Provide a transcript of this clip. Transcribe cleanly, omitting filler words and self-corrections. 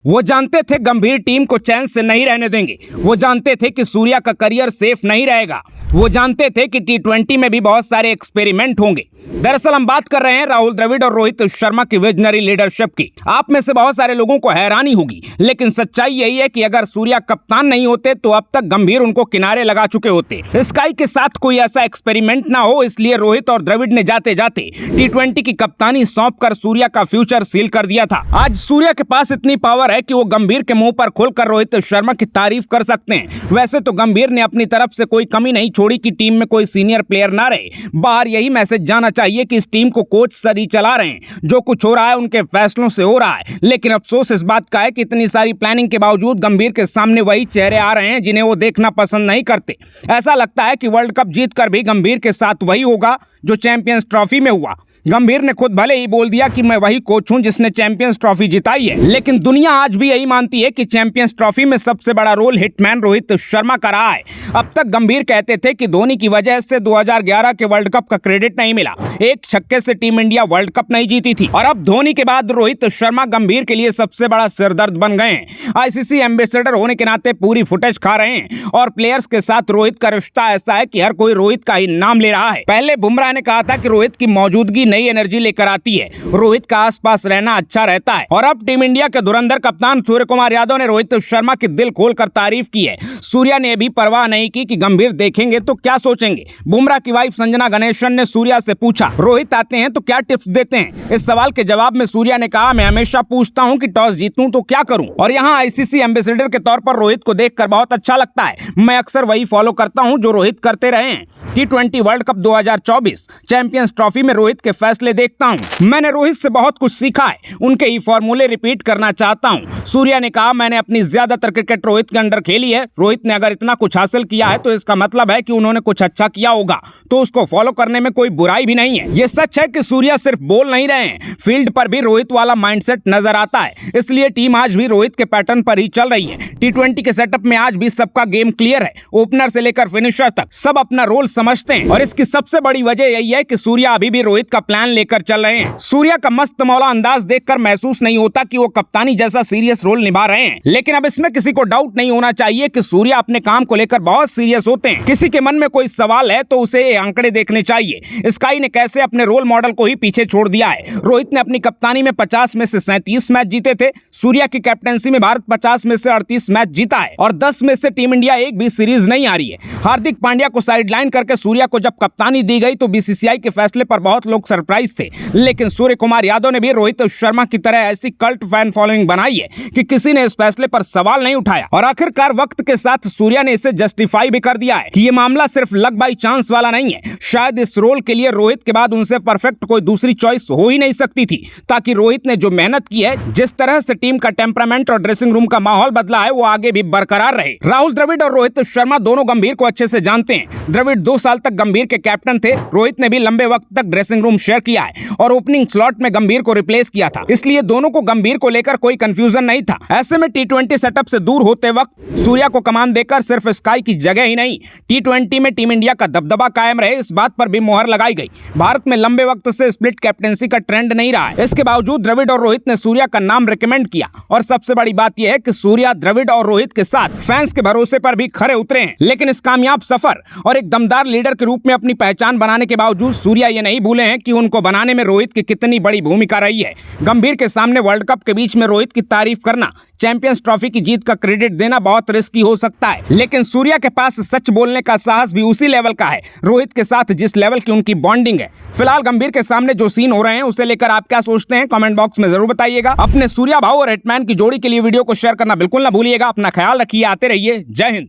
वो जानते थे गंभीर टीम को चैन से नहीं रहने देंगे। वो जानते थे कि सूर्या का करियर सेफ नहीं रहेगा। वो जानते थे कि T20 में भी बहुत सारे एक्सपेरिमेंट होंगे। दरअसल हम बात कर रहे हैं राहुल द्रविड़ और रोहित शर्मा की विजनरी लीडरशिप की। आप में से बहुत सारे लोगों को हैरानी होगी, लेकिन सच्चाई यही है कि अगर सूर्या कप्तान नहीं होते तो अब तक गंभीर उनको किनारे लगा चुके होते। स्काई के साथ कोई ऐसा एक्सपेरिमेंट ना हो, इसलिए रोहित और द्रविड़ ने जाते जाते T20 की कप्तानी सौंपकर सूर्या का फ्यूचर सील कर दिया था। आज सूर्या के पास इतनी पावर है कि वो गंभीर के मुंह पर खोलकर रोहित शर्मा की तारीफ कर सकते हैं। वैसे तो गंभीर ने अपनी तरफ से कोई कमी नहीं छोड़ी कि टीम में कोई सीनियर प्लेयर ना रहे। बाहर यही मैसेज जाना चाहिए कि इस टीम को कोच सर ही चला रहे हैं। जो कुछ हो रहा है उनके फैसलों से हो रहा है। लेकिन अफसोस इस बात का है कि इतनी सारी प्लानिंग के बावजूद गंभीर के सामने वही चेहरे आ रहे हैं जिन्हें वो देखना पसंद नहीं करते। ऐसा लगता है कि वर्ल्ड कप जीतकर भी गंभीर के साथ वही होगा जो चैंपियंस ट्रॉफी में हुआ। गंभीर ने खुद भले ही बोल दिया कि मैं वही कोच हूं जिसने चैंपियंस ट्रॉफी जिताई है, लेकिन दुनिया आज भी यही मानती है कि चैंपियंस ट्रॉफी में सबसे बड़ा रोल हिटमैन रोहित शर्मा का रहा है। अब तक गंभीर कहते थे कि धोनी की वजह से 2011 के वर्ल्ड कप का क्रेडिट नहीं मिला, एक छक्के से टीम इंडिया वर्ल्ड कप नहीं जीती थी, और अब धोनी के बाद रोहित शर्मा गंभीर के लिए सबसे बड़ा सिरदर्द बन गए हैं। आईसीसी एम्बेसडर होने के नाते पूरी फुटेज खा रहे हैं और प्लेयर्स के साथ रोहित का रिश्ता ऐसा है कि हर कोई रोहित का ही नाम ले रहा है। पहले बुमराह ने कहा था कि रोहित की मौजूदगी नई एनर्जी लेकर आती है, रोहित का आसपास रहना अच्छा रहता है, और अब टीम इंडिया के धुरंधर कप्तान सूर्य कुमार यादव ने रोहित शर्मा की दिल खोलकर तारीफ की है। सूर्या ने भी परवाह नहीं की कि गंभीर देखेंगे तो क्या सोचेंगे। बुमराह की वाइफ संजना गणेशन ने सूर्या से पूछा, रोहित आते हैं तो क्या टिप्स देते हैं। इस सवाल के जवाब में सूर्या ने कहा, मैं हमेशा पूछता हूं कि टॉस जीतूं तो क्या करूं, और यहां आईसीसी एम्बेसडर के तौर पर रोहित को देखकर बहुत अच्छा लगता है। मैं अक्सर वही फॉलो करता हूं जो रोहित करते रहे हैं। T20 world cup 2024 champions trophy में रोहित के फैसले देखता हूं। मैंने रोहित से बहुत कुछ सीखा है, उनके ही फॉर्मूले रिपीट करना चाहता हूं। सूर्या ने कहा, मैंने अपनी ज्यादातर क्रिकेट रोहित के अंडर खेली है। रोहित ने अगर इतना कुछ हासिल किया है तो इसका मतलब है कि उन्होंने कुछ अच्छा किया होगा, तो उसको फॉलो करने में कोई बुराई भी नहीं है। ये सच है कि सूर्या सिर्फ बोल नहीं रहे हैं, फील्ड पर भी रोहित वाला माइंडसेट नजर आता है। इसलिए टीम आज भी रोहित के पैटर्न पर ही चल रही है। T20 के सेटअप में आज भी सबका गेम क्लियर है, ओपनर से लेकर फिनिशर तक सब अपना रोल समझते हैं, और इसकी सबसे बड़ी वजह यही है कि सूर्या अभी भी रोहित का प्लान लेकर चल रहे हैं। सूर्या का मस्त मौला अंदाज देखकर महसूस नहीं होता कि वो कप्तानी जैसा सीरियस रोल निभा रहे हैं, लेकिन अब इसमें किसी को डाउट नहीं होना चाहिए कि सूर्या अपने काम को लेकर बहुत सीरियस होते हैं। किसी के मन में कोई सवाल है तो उसे ये आंकड़े देखने चाहिए। स्काई ने कैसे अपने रोल मॉडल को ही पीछे छोड़ दिया है। रोहित ने अपनी कप्तानी में 50 में से 37 मैच जीते थे। सूर्या की कैप्टनसी में भारत 50 में से 38 मैच जीता है, और 10 में से टीम इंडिया एक भी सीरीज नहीं आ रही है। हार्दिक पांड्या को साइडलाइन करके सूर्या को जब कप्तानी दी गई तो बीसीसीआई के फैसले पर बहुत लोग सरप्राइज थे, लेकिन सूर्य कुमार यादव ने भी रोहित शर्मा की तरह ऐसी कल्ट फैन फॉलोइंग बनाई है कि किसी ने इस फैसले पर सवाल नहीं उठाया, और आखिरकार वक्त के साथ सूर्या ने इसे जस्टिफाई भी कर दिया है कि ये मामला सिर्फ लक बाई चांस वाला नहीं है। शायद इस रोल के लिए रोहित के बाद उनसे परफेक्ट कोई दूसरी चॉइस हो ही नहीं सकती थी, ताकि रोहित ने जो मेहनत की है, जिस तरह से टीम का टेम्परामेंट और ड्रेसिंग रूम का माहौल बदला है, वो आगे भी बरकरार रहे। राहुल द्रविड़ और रोहित शर्मा दोनों गंभीर को अच्छे से जानते हैं। द्रविड़ 2 साल तक गंभीर के कैप्टन थे। रोहित ने भी लंबे वक्त तक ड्रेसिंग रूम शेयर किया है और ओपनिंग स्लॉट में गंभीर को रिप्लेस किया था, इसलिए दोनों को गंभीर को लेकर कोई कंफ्यूजन नहीं था। ऐसे में T20 सेटअप से दूर होते वक्त सूर्या को कमान देकर सिर्फ स्काई की जगह ही नहीं, T20 में टीम इंडिया का दबदबा कायम रहे, इस बात पर भी मुहर लगाई गई। भारत में लंबे वक्त से स्प्लिट कैप्टेंसी का ट्रेंड नहीं रहा है। इसके बावजूद द्रविड़ और रोहित ने सूर्या का नाम रिकमेंड किया, और सबसे बड़ी बात यह है कि सूर्या द्रविड़ और रोहित के साथ फैंस के भरोसे पर भी खरे उतरे हैं। लेकिन इस कामयाब सफर और एक दमदार लीडर के रूप में अपनी पहचान बनाने के बावजूद सूर्या ये नहीं भूले हैं कि उनको बनाने में रोहित की कितनी बड़ी भूमिका रही है। गंभीर के सामने वर्ल्ड कप के बीच में रोहित की तारीफ करना, चैंपियंस ट्रॉफी की जीत का क्रेडिट देना बहुत रिस्की हो सकता है, लेकिन सूर्या के पास सच बोलने का साहस भी उसी लेवल का है रोहित के साथ जिस लेवल की उनकी बॉन्डिंग है। फिलहाल गंभीर के सामने जो सीन हो रहे हैं उसे लेकर आप क्या सोचते हैं, कमेंट बॉक्स में जरूर बताइएगा। अपने सूर्या भाऊ और हिटमैन की जोड़ी के लिए वीडियो को शेयर करना बिल्कुल ना भूलिएगा। अपना ख्याल रखिए, आते रहिए। जय हिंद।